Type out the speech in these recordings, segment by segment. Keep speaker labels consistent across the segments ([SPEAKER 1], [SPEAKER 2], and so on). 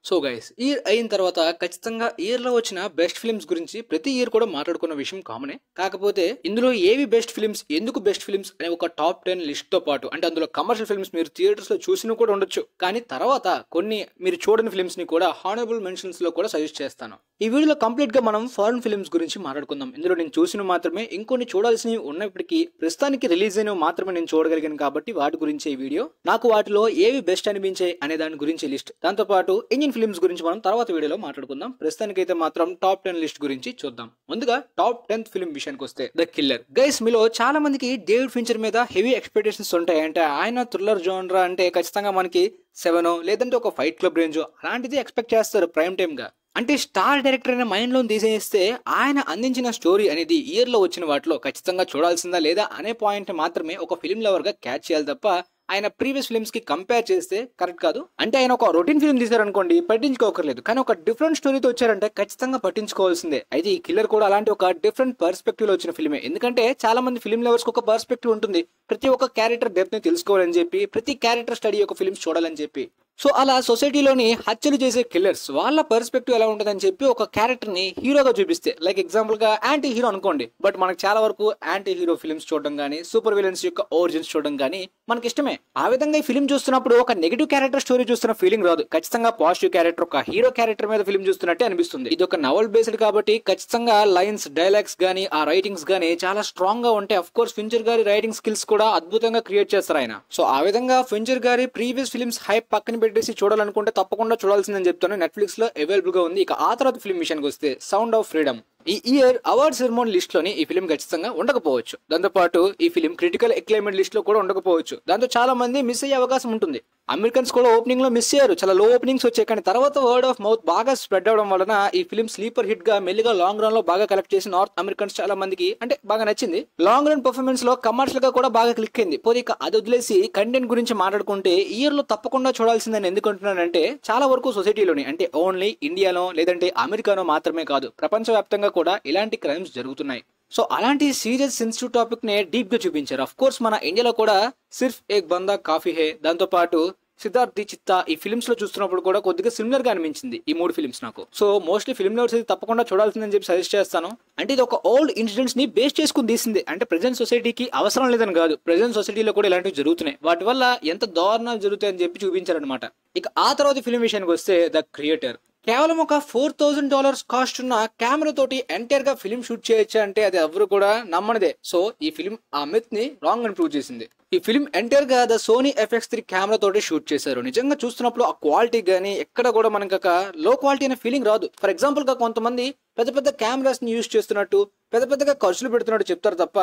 [SPEAKER 1] So guys year అయిన తర్వాత ఖచ్చితంగా ఇయర్ లో వచ్చిన బెస్ట్ ఫిల్మ్స్ గురించి ప్రతి ఇయర్ కూడా మాట్లాడుకున్న విషయం కామనే. కాకపోతే ఇందులో ఏవి బెస్ట్ ఫిల్మ్స్, ఎందుకు బెస్ట్ ఫిల్మ్స్ అనే ఒక టాప్ 10 లిస్ట్ తో పాటు అంటే అందులో కమర్షియల్ ఫిల్మ్స్ మీరు థియేటర్స్ లో చూసిన కూడా ఉండొచ్చు, కానీ తర్వాత కొన్ని మీరు చూడని ఫిల్మ్స్ ని కూడా హానరబుల్ మెన్షన్స్ లో కూడా సజెస్ట్ చేస్తాను. ఈ వీడియోలో కంప్లీట్ గా మనం ఫారెన్ ఫిల్మ్స్ గురించి మాట్లాడుకుందాం. ఇందులో నేను చూసిన మాత్రమే, ఇంకొన్ని చూడాల్సినవి ఉన్నప్పటికీ ప్రస్తుతానికి రిలీజ్ అయినవి మాత్రమే నేను చూడగలిగాను కాబట్టి వాటి గురించి ఈ వీడియో. నాకు వాటిలో ఏవి బెస్ట్ అనిపించాయి అనే దాని గురించి లిస్ట్, దాంతో పాటు ఇండియన్ ఫిల్మ్స్ గురించి మనం తర్వాత వీడియోలో మాట్లాడుకుందాం. ప్రస్తుతానికైతే మాత్రం టాప్ 10 లిస్ట్ గురించి చూద్దాం. ముందుగా టాప్ 10th ఫిల్మ్ విషయానికి వస్తే ద కిల్లర్. గైస్ మీలో చాలా మందికి డేవిడ్ ఫించర్ మీద హెవీ ఎక్స్పెక్టేషన్స్ ఉంటాయి. అంటే ఆయన థ్రిల్లర్ జోనరా అంటే ఖచ్చితంగా మనకి 7 లేదంటే ఒక ఫైట్ క్లబ్ రేంజ్ అలాంటిది ఎక్స్పెక్ట్ చేస్తారు ప్రైమ్ టైమ్ గా. అంటే స్టార్ డైరెక్టర్ అయిన మైండ్ లో తీసేస్తే ఆయన అందించిన స్టోరీ అనేది ఇయర్ లో వచ్చిన వాటిలో ఖచ్చితంగా చూడాల్సిందా లేదా అనే పాయింట్ మాత్రమే ఒక ఫిల్మ్ లవర్ గా క్యాచ్ చేయాలి తప్ప ఆయన ప్రీవియస్ ఫిల్మ్స్ కి కంపేర్ చేస్తే కరెక్ట్ కాదు. అంటే ఆయన ఒక రొటీన్ ఫిల్మ్ తీశారనుకోండి పట్టించుకోకర్లేదు, కానీ ఒక డిఫరెంట్ స్టోరీతో వచ్చారంటే ఖచ్చితంగా పట్టించుకోవాల్సిందే. అయితే ఈ కిల్లర్ కూడా అలాంటి ఒక డిఫరెంట్ పర్స్పెక్టివ్ లో వచ్చిన ఫిల్మే. ఎందుకంటే చాలా మంది ఫిల్మ్ లవర్స్ కి ఒక పర్స్పెక్టివ్ ఉంటుంది, ప్రతి ఒక్క క్యారెక్టర్ డెప్త్ ని తెలుసుకోవాలని చెప్పి, ప్రతి క్యారెక్టర్ స్టడీ ఒక ఫిల్మ్స్ చూడాలని చెప్పి. సో అలా సొసైటీలోని హత్యలు చేసే కిల్లర్స్ వాళ్ళ పర్స్పెక్టివ్ ఎలా ఉంటుందని చెప్పి ఒక క్యారెక్టర్ ని హీరోగా చూపిస్తే, లైక్ ఎగ్జాంపుల్ గా యాంటీ హీరో అనుకోండి, బట్ మనకు చాలా వరకు యాంటీ హీరో ఫిల్మ్స్ చూడడం కానీ సూపర్ విలన్స్ యొక్క ఒరిజిన్స్ చూడడం కానీ మనకి ఇష్టమే. ఆ విధంగా ఈ ఫిల్మ్ చూస్తున్నప్పుడు ఒక నెగిటివ్ క్యారెక్టర్ స్టోరీ చూస్తున్న ఫీలింగ్ రాదు, ఖచ్చితంగా పాజిటివ్ క్యారెక్టర్ ఒక హీరో క్యారెక్టర్ మీద ఫిల్మ్ చూస్తున్నట్టే అనిపిస్తుంది. ఇది ఒక నవల్ బేస్డ్ కాబట్టి ఖచ్చితంగా లైన్స్, డైలాగ్స్ గానీ ఆ రైటింగ్స్ గానీ చాలా స్ట్రాంగ్ గా ఉంటాయి. అఫ్ కోర్స్ ఫించర్ గారి రైటింగ్ స్కిల్స్ కూడా అద్భుతంగా క్రియేట్ చేస్తారు ఆయన. సో ఆ విధంగా ఫించర్ గారి ప్రీవియస్ ఫిల్మ్స్ హైప్ పక్కన పెట్టేసి చూడాలనుకుంటే తప్పకుండా చూడాల్సిందని చెప్తాను. నెట్ఫ్లిక్స్ లో అవైలబుల్ గా ఉంది. ఇక ఆ తర్వాత ఫిల్మ్ విషయానికి వస్తే సౌండ్ ఆఫ్ ఫ్రీడమ్. ఈ ఇయర్ అవార్డ్ సెరమోనీ లిస్ట్ లోని ఈ ఫిల్మ్ ఖచ్చితంగా ఉండకపోవచ్చు. దాంతో పాటు ఈ ఫిల్మ్ క్రిటికల్ అక్లైమ్డ్ లిస్ట్ లో కూడా ఉండకపోవచ్చు. దాంతో చాలా మంది మిస్ అయ్యే అవకాశం ఉంటుంది. అమెరికన్స్ కూడా ఓపెనింగ్ లో మిస్ అయ్యారు, చాలా లో ఓపెనింగ్స్ వచ్చాయి, కానీ తర్వాత వర్డ్ ఆఫ్ మౌత్ బాగా స్ప్రెడ్ అవడం వలన ఈ ఫిల్మ్ స్లీపర్ హిట్ గా మెల్లిగా లాంగ్ రన్ లో బాగా కలెక్ట్ చేసి నార్త్ అమెరికన్స్ చాలా మందికి అంటే బాగా నచ్చింది. లాంగ్ రన్ పర్ఫార్మెన్స్ లో కమర్షియల్ గా కూడా బాగా క్లిక్ అయింది. పోతే ఇక అది వదిలేసి కంటెంట్ గురించి మాట్లాడుకుంటే ఇయర్ లో తప్పకుండా చూడాల్సిందని ఎందుకు అంటున్నానంటే చాలా వరకు సొసైటీలోని అంటే ఓన్లీ ఇండియాలో లేదంటే అమెరికాలో మాత్రమే కాదు, ప్రపంచవ్యాప్తంగా కూడా ఇలాంటి క్రైమ్స్ జరుగుతున్నాయి. సో అలాంటి సీరియస్ సెన్సిటివ్ టాపిక్ నే డీప్ గా చూపించారు. అఫ్ కోర్స్ మన ఇండియాలో కూడా సిర్ఫ్ ఏక్ బందా కాఫీ హే, దాంతో పాటు సిద్ధార్థ్ ది చిత్తా ఈ ఫిల్మ్స్ లో చూస్తున్నప్పుడు కూడా కొద్దిగా సిమిలర్ గా అనిపించింది ఈ 3 ఫిల్మ్స్ నాకు. సో మోస్ట్లీ ఫిల్మ్ లవర్స్ ఇది తప్పకుండా చూడాల్సిందని చెప్పి సజెస్ట్ చేస్తాను. అంటే ఇది ఒక ఓల్డ్ ఇన్సిడెంట్స్ ని బేస్ చేసుకుని తీసింది. అంటే ప్రెజెంట్ సొసైటీకి అవసరం లేదని కాదు, ప్రెజెంట్ సొసైటీలో కూడా ఇలాంటివి జరుగుతున్నాయి, వాటి వల్ల ఎంత దారుణాలు జరుగుతాయని చెప్పి చూపించారనమాట. ఇక ఆ తర్వాత ఫిల్మ్ విషయానికి వస్తే ద క్రియేటర్. కేవలం ఒక $4,000 కాస్ట్ ఉన్న కెమెరా తోటి ఎంటైర్ గా ఫిల్మ్ షూట్ చేయొచ్చా అంటే అది ఎవరు కూడా నమ్మనిదే. సో ఈ ఫిల్మ్ ఆ మిత్ ని రాంగ్ అని ప్రూవ్ చేసింది. ఈ ఫిల్మ్ ఎంటైర్ గా ద సోనీ FX3 కెమెరా తోటి షూట్ చేశారు. నిజంగా చూస్తున్నప్పుడు ఆ క్వాలిటీ గానీ ఎక్కడ కూడా మనకి ఒక లో క్వాలిటీ అనే ఫీలింగ్ రాదు. ఫర్ ఎగ్జాంపుల్ గా కొంతమంది పెద్ద పెద్ద కెమెరాస్ ని యూజ్ చేస్తున్నట్టు పెద్ద పెద్దగా ఖర్చులు పెడుతున్నట్టు చెప్తారు తప్ప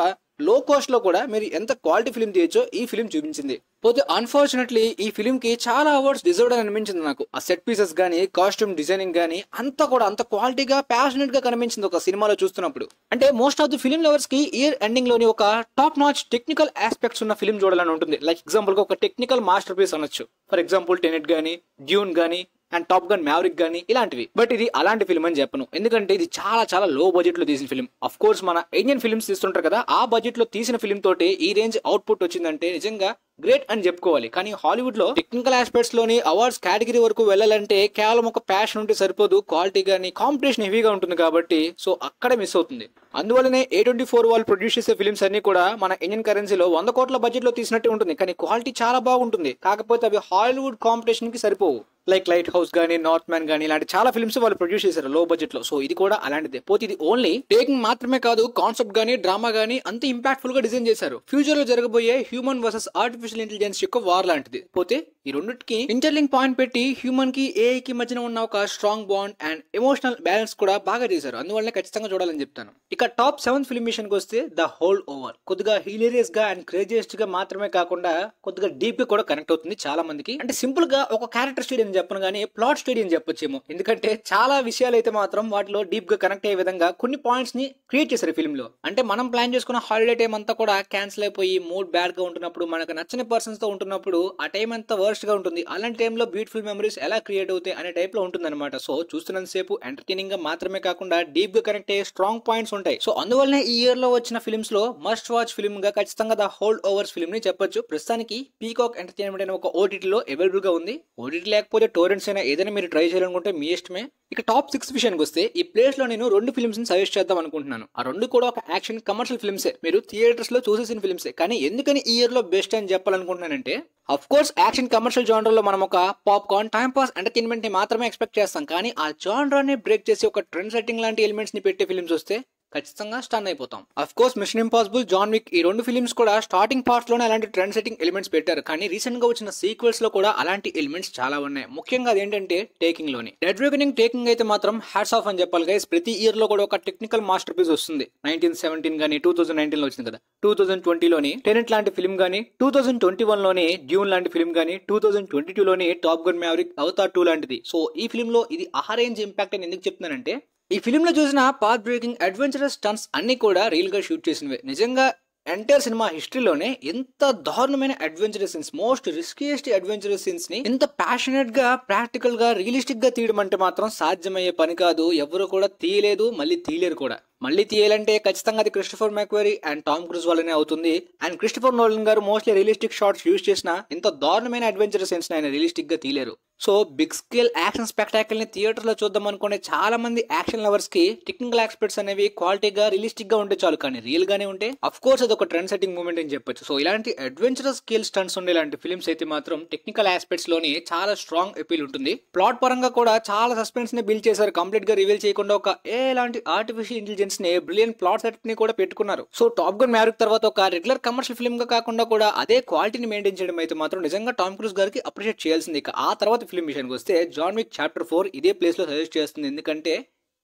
[SPEAKER 1] లో కాస్ట్ లో కూడా మీరు ఎంత క్వాలిటీ ఫిల్మ్ తీయచ్చో ఈ ఫిల్మ్ చూపించింది. పోతే అన్ఫార్చునేట్లీ ఈ ఫిల్మ్ కి చాలా అవార్డ్స్ డిజర్వ్డ్ అని అనిపించింది నాకు. ఆ సెట్ పీసెస్ గానీ కాస్ట్యూమ్ డిజైనింగ్ గానీ అంతా కూడా అంత క్వాలిటీగా ప్యాషనెట్ గా కనిపించింది ఒక సినిమాలో చూస్తున్నప్పుడు. అంటే most of the film lovers కి ఇయర్ ఎండింగ్ లోని ఒక టాప్ నాచ్ టెక్నికల్ ఆస్పెక్ట్స్ ఉన్న ఫిల్మ్ చూడాలని ఉంటుంది. లైక్ ఎగ్జాంపుల్ గా ఒక టెక్నికల్ మాస్టర్ పీస్ అనొచ్చు. ఫర్ ఎగ్జాంపుల్ టెనెట్ గానీ, డ్యూన్ గానీ అండ్ టాప్ గన్ మ్యావరిక్ గానీ ఇలాంటివి. బట్ ఇది అలాంటి ఫిల్మ్ అని చెప్పను, ఎందుకంటే ఇది చాలా చాలా లో బడ్జెట్ లో తీసిన ఫిల్మ్. అఫ్ కోర్స్ మన ఇండియన్ ఫిల్మ్స్ తీస్తుంటారు కదా, ఆ బడ్జెట్ లో తీసిన ఫిల్మ్ తోటి ఈ రేంజ్ అవుట్పుట్ వచ్చిందంటే నిజంగా గ్రేట్ అని చెప్పుకోవాలి. కానీ హాలీవుడ్ లో టెక్నికల్ ఆస్పెక్ట్స్ లోని అవార్డ్స్ కేటగిరీ వరకు వెళ్ళాలంటే కేవలం ఒక ప్యాషన్ ఉంటే సరిపోదు, క్వాలిటీ గానీ కాంపిటీషన్ హెవీగా ఉంటుంది కాబట్టి సో అక్కడే మిస్ అవుతుంది. అందువల్లనే A24 వాళ్ళు ప్రొడ్యూస్ చేసే ఫిల్మ్స్ అన్ని కూడా మన ఇండియన్ కరెన్సీలో 100 కోట్ల బడ్జెట్ లో తీసినట్టే ఉంటుంది, కానీ క్వాలిటీ చాలా బాగుంటుంది. కాకపోతే అవి హాలీవుడ్ కాంపిటీషన్ కి సరిపోవు. లైక్ లైట్ హౌస్ గానీ, నార్త్ మ్యాన్ గానీ ఇలాంటి చాలా ఫిల్మ్స్ వాళ్ళు ప్రొడ్యూస్ చేశారు లో బడ్జెట్ లో. సో ఇది కూడా అలాంటిదే. పోతే ఇది ఓన్లీ టేకింగ్ మాత్రమే కాదు, కాన్సెప్ట్ గానీ డ్రామా గానీ అంత ఇంపాక్ట్ఫుల్ గా డిజైన్ చేశారు. ఫ్యూచర్ లో జరగబోయే హ్యూమన్ వర్సెస్ ఆర్టిఫిషియల్ ఇంటెలిజెన్స్ యొక్క వార్ లాంటిది. పోతే ఈ రెండింటికి ఇంటర్లింక్ పాయింట్ పెట్టి హ్యూమన్ కి AI కి మధ్యన ఉన్న ఒక strong bond and emotional balance కూడా బాగా చేశారు. అందువల్లనే ఖచ్చితంగా చూడాలని చెప్తాను. ఇక టాప్ 7th ఫిల్మ్ విషయానికి వస్తే ద హోల్డ్ ఓవర్. కొద్దిగా హిలేరియస్ గా అండ్ క్రేజియస్ట్ గా మాత్రమే కాకుండా కొద్దిగా డీప్ గా కూడా కనెక్ట్ అవుతుంది చాలా మందికి. అంటే సింపుల్ గా ఒక క్యారెక్టర్ స్టడీ అని చెప్పను కానీ ప్లాట్ స్టడీ అని చెప్పొచ్చేమో, ఎందుకంటే చాలా విషయాలు అయితే మాత్రం వాటిలో డీప్ గా కనెక్ట్ అయ్యే విధంగా కొన్ని పాయింట్స్ ని క్రియేట్ చేశారు ఫిల్మ్ లో. అంటే మనం ప్లాన్ చేసుకున్న హాలిడే టైం అంతా కూడా క్యాన్సిల్ అయిపోయి మూడ్ బ్యాడ్ గా ఉంటున్నప్పుడు, మనకు నచ్చని పర్సన్స్ తో ఉంటున్నప్పుడు ఆ టైం అంతా వర్స్ట్ గా ఉంటుంది. అలాంటి టైంలో బ్యూటిఫుల్ మెమరీస్ ఎలా క్రియేట్ అవుతాయి అనే టైప్ లో ఉంటుంది అనమాట. సో చూస్తున్నంత సేపు ఎంటర్టైనింగ్ గా మాత్రమే కాకుండా డీప్ గా కనెక్ట్ అయ్యే స్ట్రాంగ్ పాయింట్స్ ఉంటాయి. సో అందువల్లనే ఈ ఇయర్ లో వచ్చిన ఫిల్మ్స్ లో మస్ట్ వాచ్ ఫిల్మ్ గా ఖచ్చితంగా ద హోల్డ్ ఓవర్స్ ఫిల్మ్ ని చెప్పొచ్చు. ప్రస్తుతానికి పీకాక్ ఎంటర్టైన్మెంట్ అనే ఒక OTT లో అవైలబుల్ గా ఉంది. OTT లేకపోతే గా టోరెంట్స్ అయినా ఏదైనా మీరు ట్రై చేయాలనుకుంటే మీ ఇష్టమే. ఇక టాప్ 6 విషయానికి వస్తే ఈ ప్లేస్ లో నేను 2 ఫిల్మ్స్ ని సజెస్ట్ చేద్దాం అనుకుంటున్నాను. ఆ 2 కూడా ఒక యాక్షన్ కమర్షియల్ ఫిల్మ్సే, మీరు థియేటర్స్ లో చూసేసిన ఫిల్మ్సే. కానీ ఎందుకని ఈ ఇయర్ లో బెస్ట్ అని చెప్పాలనుకుంటున్నానంటే, of course action commercial genre లో మనం ఒక పాప్కార్న్ టైం పాస్ ఎంటర్టైన్మెంట్ ని మాత్రమే ఎక్స్పెక్ట్ చేస్తాం. కానీ ఆ జానర్ ని బ్రేక్ చేసి ఒక ట్రెండ్ సెట్టింగ్ లాంటి ఎలిమెంట్స్ ని పెట్టే ఫిల్మ్స్ వస్తే ఖచ్చితంగా స్టన్ అయిపోతాం. Of course Mission Impossible, John Wick ఈ 2 ఫిల్మ్స్ కూడా స్టార్టింగ్ పార్ట్స్ లోనే అలాంటి ట్రెండ్ సెట్టింగ్ ఎలిమెంట్స్ పెట్టారు. కానీ రీసెంట్ గా వచ్చిన సీక్వెల్స్ లో కూడా అలాంటి ఎలిమెంట్స్ చాలా ఉన్నాయి. ముఖ్యంగా అదేంటంటే టేకింగ్ లోని. డెడ్ రేకనింగ్ టేకింగ్ అయితే మాత్రం హ్యాట్స్ ఆఫ్ అని చెప్పాలి గైస్. ప్రతి ఇయర్ లో కూడా ఒక టెక్నికల్ మాస్టర్ పీస్ వస్తుంది. 1917 గానీ 2019 లో వచ్చింది కదా, 2020 లోని టెనెంట్ లాంటి ఫిల్మ్ గానీ, 2021 లోని డ్యూన్ లాంటి ఫిల్మ్ గానీ, 2022 లోని టాప్ గన్ మ్యావరిక్, అవతార్ 2 లాంటిది. సో ఈ ఫిల్మ్ లో ఇది ఆ రేంజ్ ఇంపాక్ట్ అని ఎందుకు చెప్తున్నానంటే, ఈ ఫిలిం లో చూసిన పాత్ బ్రేకింగ్ అడ్వెంచరస్ స్టంట్స్ అన్ని కూడా రియల్ గా షూట్ చేసినవే. నిజంగా ఎంటైర్ సినిమా హిస్టరీలోనే ఎంత దారుణమైన adventurous scenes, most riskiest adventurous scenes ని ఇంత ప్యాషనేట్ గా, ప్రాక్టికల్ గా, రియలిస్టిక్ గా తీయడం అంటే మాత్రం సాధ్యమయ్యే పని కాదు. ఎవరు కూడా తీయలేదు, మళ్ళీ తీయలేరు కూడా. మళ్ళీ తీయాలంటే ఖచ్చితంగా అది Christopher McQuarrie and Tom Cruise వల్లనే అవుతుంది. అండ్ క్రిస్టోఫర్ నోలన్ గారు మోస్ట్లీ రియలిస్టిక్ షాట్స్ యూజ్ చేసిన ఇంత దారుణమైన అడ్వెంచరస్ సీన్స్ ఆయన రియలిస్టిక్ గా తీయలేరు. So big scale action spectacle ని థియేటర్ లో చూద్దాం అనుకునే చాలా మంది యాక్షన్ లవర్స్ కి టెక్నికల్ ఎక్స్పర్ట్స్ అనేవి క్వాలిటీగా, రియలిస్టిక్ గా ఉంటే చాలు. కానీ రియల్ గానే ఉంటే అఫ్ కోర్స్ అది ఒక ట్రెండ్ సెట్టింగ్ మూమెంట్ అని చెప్పొచ్చు. సో ఇలాంటి అడ్వెంచరస్ స్కేల్ స్టంట్స్ ఉండే ఇలాంటి ఫిల్మ్స్ అయితే మాత్రం టెక్నికల్ ఆస్పెక్ట్స్ లోని చాలా స్ట్రాంగ్ అపీల్ ఉంటుంది. ప్లాట్ పరంగా కూడా చాలా సస్పెన్స్ ని బిల్డ్ చేశారు. కంప్లీట్ గా రివీల్ చేయకుండా ఒక ఎలాంటి ఆర్టిఫిషియల్ ఇంటెలిజెన్స్ ని, బ్రిలియంట్ ప్లాట్ సెట్ ని కూడా పెట్టుకున్నారు. సో టాప్ గన్ మ్యావరిక్ తర్వాత ఒక రెగ్యులర్ కమర్షియల్ ఫిల్మ్ గా కాకుండా కూడా అదే క్వాలిటీని మెయింటైన్ చేయడం అయితే మాత్రం నిజంగా టామ్ క్రూజ్ గారికి అప్రిషియేట్ చేయాల్సింది. ఇక ఆ తర్వాత ఫిల్మ్ విషయానికి వస్తే జాన్ విక్ చాప్టర్ 4 ఇదే ప్లేస్ లో సజెస్ట్ చేస్తుంది. ఎందుకంటే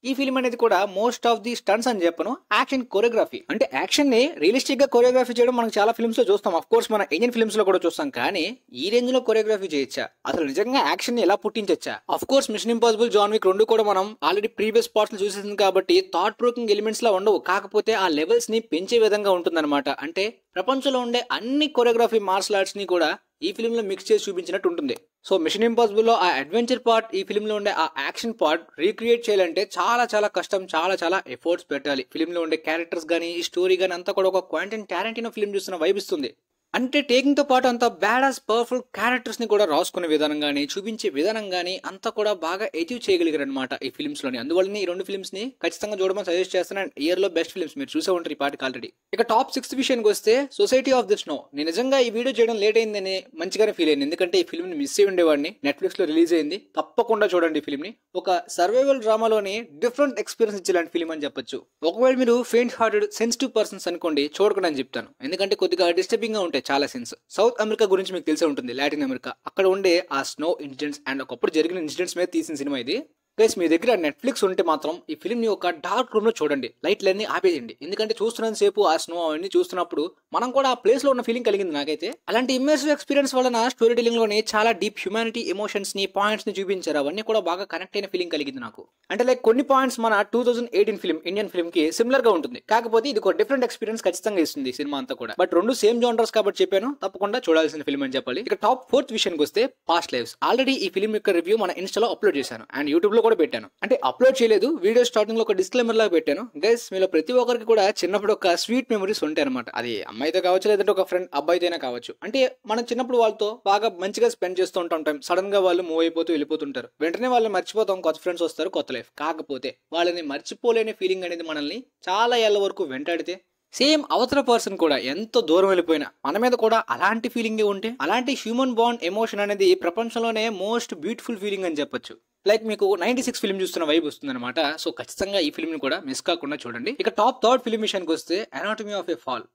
[SPEAKER 1] ఈ ఫిల్మ్ అనేది కూడా మోస్ట్ ఆఫ్ ది స్టంట్స్ అని చెప్పను, యాక్షన్ కొరియోగ్రఫీ. అంటే యాక్షన్ ని రియలిస్టిక్ గా కొరియోగ్రఫీ చేయడం మనం చాలా ఫిల్మ్స్ లో చూస్తాం. అఫ్ కోర్స్ మన ఇండియన్ ఫిల్మ్స్ లో కూడా చూస్తాం. కానీ ఈ రేంజ్ లో కొరియోగ్రఫీ చేయొచ్చా, అసలు నిజంగా యాక్షన్ ని ఎలా పుట్టించొచ్చా? Of course Mission Impossible, John Wick 2 కూడా మనం ఆల్రెడీ ప్రీవియస్ పార్ట్స్ లో చూసేసింది కాబట్టి థాట్ ప్రోకింగ్ ఎలిమెంట్స్ లా ఉండవు. కాకపోతే ఆ లెవెల్స్ ని పెంచే విధంగా ఉంటుందన్నమాట. అంటే ప్రపంచంలో ఉండే అన్ని కొరియోగ్రఫీ మార్షల్ ఆర్ట్స్ ని కూడా ఈ ఫిల్మ్ లో మిక్స్ చేసి చూపించినట్టు ఉంటుంది. సో మిషన్ ఇంపాసిబుల్ లో ఆ అడ్వెంచర్ పార్ట్, ఈ ఫిల్మ్ లో ఉండే ఆ యాక్షన్ పార్ట్ రీక్రియేట్ చేయాలంటే చాలా చాలా కష్టం, చాలా ఎఫర్ట్స్ పెట్టాలి. ఫిల్మ్ లో ఉండే క్యారెక్టర్స్ గానీ, ఈ స్టోరీ గానీ అంతా కూడా ఒక క్వాంటిన్ టారెంటినో ఫిల్మ్ చూస్తున్న వైబ్ ఇస్తుంది. అంటే టేకింగ్ తో పాటు అంత బ్యాడ్ పవర్ఫుల్ క్యారెక్టర్స్ ని కూడా రాసుకునే విధానం గానీ, చూపించే విధానం గానీ అంతా కూడా బాగా అచీవ్ చేయగలిగారు అనమాట ఈ ఫిల్మ్స్ లోని. అందువల్ల ఈ 2 ఫిల్మ్స్ ని ఖచ్చితంగా చూడమని సజెస్ట్ చేస్తాను. ఇయర్ లో బెస్ట్ ఫిల్మ్స్ మీరు చూసే ఉంటారు ఈ పాటికి ఆల్రెడీ. ఇక టాప్ 6 విషయానికి వస్తే సొసైటీ ఆఫ్ ది స్నో. నేను నిజంగా ఈ వీడియో చేయడం లేట్ అయిందని మంచిగానే ఫీల్ అయింది. ఎందుకంటే ఈ ఫిల్మ్ ని మిస్ అయ్యి ఉండేవాడిని. నెట్ఫ్లిక్స్ లో రిలీజ్ అయింది, తప్పకుండా చూడండి ఈ ఫిల్మ్ ని. ఒక సర్వైవల్ డ్రామాలోని డిఫరెంట్ ఎక్స్పీరియన్స్ ఇచ్చేలాంటి ఫిల్మ్ అని చెప్పొచ్చు. ఒకవేళ మీరు ఫెయింట్ హార్టెడ్ సెన్సిటివ్ పర్సన్స్ అనుకోండి, చూడకుండా అని చెప్తాను. ఎందుకంటే కొద్దిగా డిస్టర్బింగ్ గా ఉంటాయి చాలా సీన్స్. సౌత్ అమెరికా గురించి మీకు తెలిసే ఉంటుంది, లాటిన్ అమెరికా. అక్కడ ఉండే ఆ స్నో ఇన్సిడెంట్స్ అండ్ ఒకప్పుడు జరిగిన ఇన్సిడెంట్స్ మీద తీసిన సినిమా ఇది. గైస్ మీ దగ్గర నెట్ఫ్లిక్స్ ఉంటే మాత్రం ఈ ఫిల్మ్ ని ఒక డార్క్ రూమ్ లో చూడండి, లైట్లన్నీ ఆపేయండి. ఎందుకంటే చూస్తున్నంత సేపు ఆ స్నో అవన్నీ చూస్తున్నప్పుడు మనం కూడా ఆ ప్లేస్ లో ఉన్న ఫీలింగ్ కలిగింది నాకైతే. అలాంటి ఇమ్మర్సివ్ ఎక్స్పీరియన్స్ వలన స్టోరీ టెలింగ్ లోనే చాలా డీప్ హ్యూమానిటీ, ఎమోషన్స్ ని, పాయింట్స్ ని చూపించారు. అవన్నీ కూడా బాగా కనెక్ట్ అయిన ఫీలింగ్ కలిగింది నాకు. అంటే లైక్ కొన్ని పాయింట్స్ మన 2018 ఫిల్మ్, ఇండియన్ ఫిల్మ్ కి సిమిలర్ గా ఉంటుంది. కాకపోతే ఇది ఒక డిఫరెంట్ ఎక్స్పీరియన్స్ ఖచ్చితంగా ఇస్తుంది సినిమా అంతా కూడా. బట్ 2 సేమ్ జోనర్స్ కాబట్టి చెప్పాను, తప్పకుండా చూడాల్సిన ఫిల్మ్ అని చెప్పాలి. ఇక టాప్ 4 విషయానికి వస్తే పాస్ట్ లైవ్స్. ఆల్రెడీ ఈ ఫిల్మ్ యొక్క రివ్యూ మన ఇన్స్టాలో అప్లోడ్ చేశాను అండ్ యూట్యూబ్ లో కూడా పెట్టాను. అంటే అప్లోడ్ చేయలేదు, వీడియో స్టార్టింగ్ లో ఒక డిస్క్లైమర్ లాగా పెట్టాను. గైస్ మీలో ప్రతి ఒక్కరికి కూడా చిన్నప్పుడు ఒక స్వీట్ మెమరీస్ ఉంటాయి అనమాట. అది అమ్మాయితో కావచ్చు, లేదంటే ఒక ఫ్రెండ్ అబ్బాయితో అయినా కావచ్చు. అంటే మనం చిన్నప్పుడు వాళ్ళతో బాగా మంచిగా స్పెండ్ చేస్తూ ఉంటాం టైం. సడన్ గా వాళ్ళు మూవ్ అయిపోతూ వెళ్ళిపోతుంటారు. వెంటనే వాళ్ళని మర్చిపోతాం, కొత్త ఫ్రెండ్స్ వస్తారు, కొత్త లైఫ్. కాకపోతే వాళ్ళని మర్చిపోలేని ఫీలింగ్ అనేది మనల్ని చాలా ఏళ్ల వరకు వెంటాడితే, సేమ్ అవతల పర్సన్ కూడా ఎంత దూరం వెళ్ళిపోయినా మన మీద కూడా అలాంటి ఫీలింగ్ ఉంటే, అలాంటి హ్యూమన్ బాండ్ ఎమోషన్ అనేది ప్రపంచంలోనే మోస్ట్ బ్యూటిఫుల్ ఫీలింగ్ అని చెప్పొచ్చు. లైక్ మీకు 96 ఫిల్మ్ చూస్తున్న వైబ్ వస్తుంది అనమాట. సో ఖచ్చితంగా ఈ ఫిల్మ్ ని కూడా మిస్ కాకుండా చూడండి. ఇక టాప్ 3 ఫిల్మ్ విషయానికి వస్తే anatomy of a fall.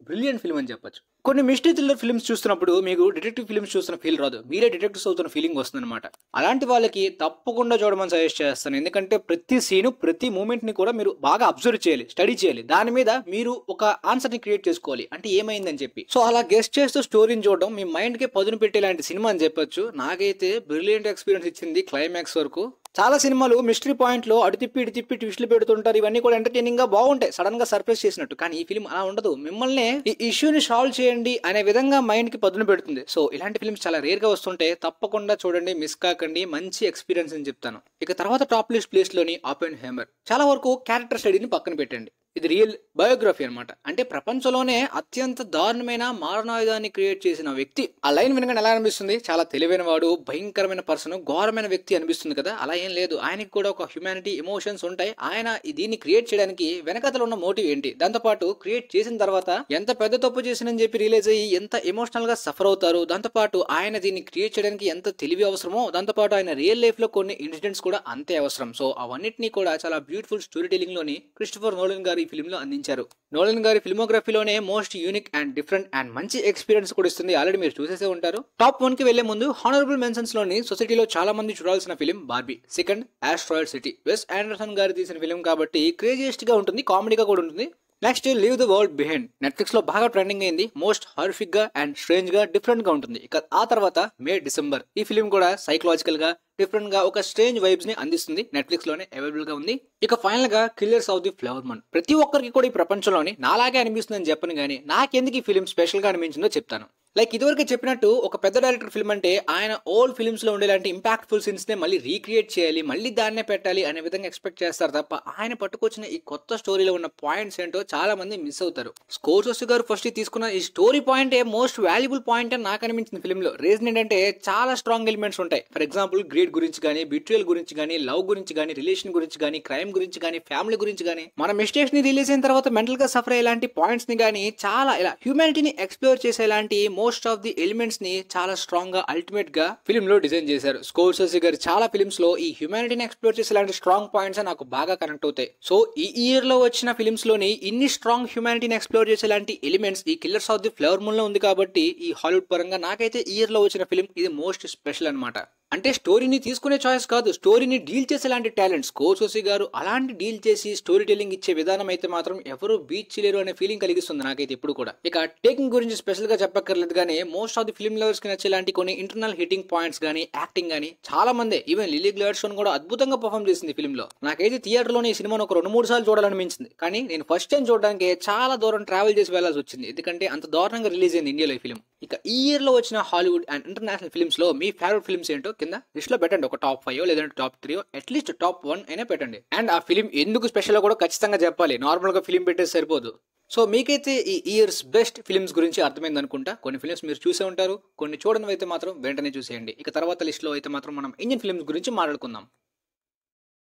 [SPEAKER 1] Brilliant film అని చెప్పొచ్చు. కొన్ని మిస్టరీ థ్రిల్లర్ ఫిల్మ్స్ చూస్తున్నప్పుడు మీకు డిటెక్టివ్ ఫిల్మ్స్ చూస్తున్న ఫీల్ రాదు, మీరే డిటెక్టివ్స్ అవుతున్న ఫీలింగ్ వస్తుంది అనమాట. అలాంటి వాళ్ళకి తప్పకుండా చూడమని సజెస్ట్ చేస్తాను. ఎందుకంటే ప్రతి సీను, ప్రతి మూమెంట్ ని కూడా మీరు బాగా అబ్జర్వ్ చేయాలి, స్టడీ చేయాలి. దాని మీద మీరు ఒక ఆన్సర్ ని క్రియేట్ చేసుకోవాలి, అంటే ఏమైందని చెప్పి. సో అలా గెస్ట్ చేస్తూ స్టోరీని చూడడం మీ మైండ్ కి పదును పెట్టేలాంటి సినిమా అని చెప్పొచ్చు. నాకైతే బ్రిలియంట్ ఎక్స్పీరియన్స్ ఇచ్చింది క్లైమాక్స్ వరకు. చాలా సినిమాలు మిస్టరీ పాయింట్ లో అటు తిప్పి ఇటు తిప్పి ట్విస్ట్లు పెడుతుంటారు. ఇవన్నీ కూడా ఎంటర్టైనింగ్ గా బాగుంటాయి, సడన్ గా సర్ప్రైజ్ చేసినట్టు. కానీ ఈ ఫిల్మ్ అలా ఉండదు, మిమ్మల్ని ఈ ఇష్యూని సాల్వ్ చేయండి అనే విధంగా మైండ్ కి పదును పెడుతుంది. సో ఇలాంటి ఫిల్మ్స్ చాలా రేర్ గా వస్తుంటే తప్పకుండా చూడండి, మిస్ కాకండి. మంచి ఎక్స్పీరియన్స్ అని చెప్తాను. ఇక తర్వాత టాప్ లిస్ట్ ప్లేస్ లోని ఆపెన్హైమర్. చాలా వరకు క్యారెక్టర్ స్టడీని పక్కన పెట్టండి. ఇది రియల్ బయోగ్రఫీ అన్నమాట. అంటే ప్రపంచంలోనే అత్యంత దారుణమైన మారణాయుధాన్ని క్రియేట్ చేసిన వ్యక్తి. ఆ లైన్ వినగానే ఎలా అనిపిస్తుంది? చాలా తెలివైన వాడు, భయంకరమైన పర్సన్, ఘోరమైన వ్యక్తి అనిపిస్తుంది కదా. అలా ఏం లేదు. ఆయనకి కూడా ఒక హ్యుమానిటీ, ఎమోషన్స్ ఉంటాయి. ఆయన దీన్ని క్రియేట్ చేయడానికి వెనకతల ఉన్న మోటివ్ ఏంటి, దాంతో పాటు క్రియేట్ చేసిన తర్వాత ఎంత పెద్ద తప్పు చేసినని చెప్పి రియలైజ్ అయ్యి ఎంత ఎమోషనల్ గా సఫర్ అవుతారు, దాంతో పాటు ఆయన దీన్ని క్రియేట్ చేయడానికి ఎంత తెలివి అవసరమో, దాంతో పాటు ఆయన రియల్ లైఫ్ లో కొన్ని ఇన్సిడెంట్స్ కూడా అంతే అవసరం. సో అవన్నిటిని కూడా చాలా బ్యూటిఫుల్ స్టోరీ టెలింగ్ లోని క్రిస్టోఫర్ నోలన్ గారు ఈ ఫిల్మ్ లో అందించారు. నోలన్ గారి ఫిల్మోగ్రఫీలోనే most unique and different and మంచి ఎక్స్పీరియన్స్ కూడా ఇస్తుంది. ఆల్రెడీ మీరు చూసేసే ఉంటారు. టాప్ 1 కి వెళ్లే ముందు హానరబుల్ మెన్షన్స్ లోని సొసైటీలో చాలా మంది చూడాల్సిన film Barbie. Second Asteroid City, Wes Anderson గారు తీసిన ఫిల్మ్ కాబట్టి క్రేజియస్ట్ గా ఉంటుంది, కామెడీగా కూడా ఉంటుంది. Next leave the world behind, Netflix లో బాగా ట్రెండింగ్ అయింది. మోస్ట్ హారిఫిక్ గా అండ్ స్ట్రేంజ్ గా డిఫరెంట్ గా ఉంటుంది. ఇక ఆ తర్వాత మే డిసెంబర్, ఈ ఫిల్మ్ కూడా సైకలాజికల్ గా డిఫరెంట్ గా ఒక స్ట్రేంజ్ వైబ్స్ ని అందిస్తుంది. నెట్ఫ్లిక్స్ లోనే అవైలబుల్ గా ఉంది. ఇక ఫైనల్ గా killers of the flower Mann. ప్రతి ఒక్కరికి కూడా ఈ ప్రపంచంలోని నాలాగే అనిపిస్తుందని చెప్పను గానీ నాకెందుకు ఈ ఫిల్మ్ స్పెషల్ గా అనిపించిందో చెప్తాను. లైక్ ఇదివరకు చెప్పినట్టు ఒక పెద్ద డైరెక్టర్ ఫిల్మ్ అంటే ఆయన ఓల్డ్ ఫిల్మ్స్ లో ఉండేలాంటి ఇంపాక్ట్ఫుల్ సీన్స్ నే మళ్ళీ రీక్రియేట్ చేయాలి, మళ్ళీ దాన్నే పెట్టాలి అనే విధంగా ఎక్స్పెక్ట్ చేస్తారు తప్ప ఆయన పట్టుకొచ్చిన ఈ కొత్త స్టోరీలో ఉన్న పాయింట్స్ ఏంటో చాలా మంది మిస్ అవుతారు. స్కోర్సెస్సీ గారు ఫస్ట్ తీసుకున్న ఈ story point most valuable point అని నాకు అనిపించింది ఫిల్మ్ లో. రీజన్ ఏంటంటే చాలా స్ట్రాంగ్ ఎలిమెంట్స్ ఉంటాయి. ఫర్ ఎగ్జాంపుల్ గ్రీడ్ గురించి కానీ, బిట్రియల్ గురించి కానీ, లవ్ గురించి కానీ, రిలేషన్ గురించి కానీ, క్రైమ్ గురించి కానీ, ఫ్యామిలీ గురించి కానీ, మన మిస్టేక్స్ ని రిలీజ్ అయిన తర్వాత మెంటల్ గా సఫర్ అయ్యేలాంటి పాయింట్స్ ని కానీ చాలా ఇలా హ్యూమానిటీని ఎక్స్ప్లోర్ చేసేలాంటి మోస్ట్ ఆఫ్ ది ఎలిమెంట్స్ ని చాలా స్ట్రాంగ్ గా అల్టిమేట్ గా ఫిల్మ్ లో డిజైన్ చేశారు. స్కోర్సెస్సీ గారు చాలా ఫిల్మ్స్ లో ఈ హ్యూమానిటీని ఎక్స్ప్లోర్ చేసేలాంటి స్ట్రాంగ్ పాయింట్స్ నాకు బాగా కనెక్ట్ అవుతాయి. సో ఈ ఇయర్ లో వచ్చిన ఫిల్మ్స్ లోని ఇన్ని స్ట్రాంగ్ హ్యూమానిటీని ఎక్స్ప్లోర్ చేసేలాంటి ఎలిమెంట్స్ ఈ killers of the flower moon లో ఉంది కాబట్టి ఈ హాలీవుడ్ పరంగా నాకైతే ఈ ఇయర్ లో వచ్చిన ఫిల్మ్ ఇది మోస్ట్ స్పెషల్ అన్నమాట. అంటే స్టోరీని తీసుకునే చాయిస్ కాదు, స్టోరీని డీల్ చేసేలాంటి టాలెంట్ స్కోర్సెస్సీ గారు అలాంటి డీల్ చేసి స్టోరీ టెల్లింగ్ ఇచ్చే విధానం అయితే మాత్రం ఎవరు బీచ్ చేయలేరు అనే ఫీలింగ్ కలిగిస్తుంది నాకైతే ఇప్పుడు కూడా. ఇక టేకింగ్ గురించి స్పెషల్ గా చెప్పక్కర్లేదు కానీ most of the film lovers కి నచ్చేలాంటి కొన్ని ఇంటర్నల్ హిట్టింగ్ పాయింట్స్ గానీ, యాక్టింగ్ గానీ చాలా మంది ఈవెన్ లిలీ గ్లాడ్స్టోన్ కూడా అద్భుతంగా పర్ఫామ్ చేసింది ఫిల్మ్ లో. నాకైతే థియేటర్ లోనే ఈ సినిమాను ఒక 2-3 సార్లు చూడాలనిపించింది. కానీ నేను ఫస్ట్ టైం చూడడానికి చాలా దూరం ట్రావెల్ చేసి వెళ్లాల్సి వచ్చింది, ఎందుకంటే అంత దారుణంగా రిలీజ్ అయింది ఇండియాలో ఈ ఫిల్మ్. ఇక ఈ ఇయర్ లో వచ్చిన హాలీవుడ్ అండ్ ఇంటర్నేషనల్ ఫిల్మ్స్ లో మీ ఫేవరెట్ ఫిల్మ్స్ ఏంటో కింద లిస్ట్ లో పెట్టండి. ఒక టాప్ 5 లేదంటే టాప్ 3 అట్లీస్ట్ టాప్ 1 అయినా పెట్టండి. అండ్ ఆ ఫిల్మ్ ఎందుకు స్పెషల్ కూడా ఖచ్చితంగా చెప్పాలి, నార్మల్ గా ఫిల్మ్ పెట్టేసి సరిపోదు. సో మీకైతే ఈ ఇయర్స్ బెస్ట్ ఫిల్మ్స్ గురించి అర్థమైంది అనుకుంటా. కొన్ని ఫిల్మ్స్ మీరు చూసే ఉంటారు, కొన్ని చూడనివి అయితే మాత్రం వెంటనే చూసేయండి. ఇక తర్వాత లిస్ట్ లో అయితే మాత్రం మనం ఇండియన్ ఫిల్మ్స్ గురించి మాట్లాడుకుందాం.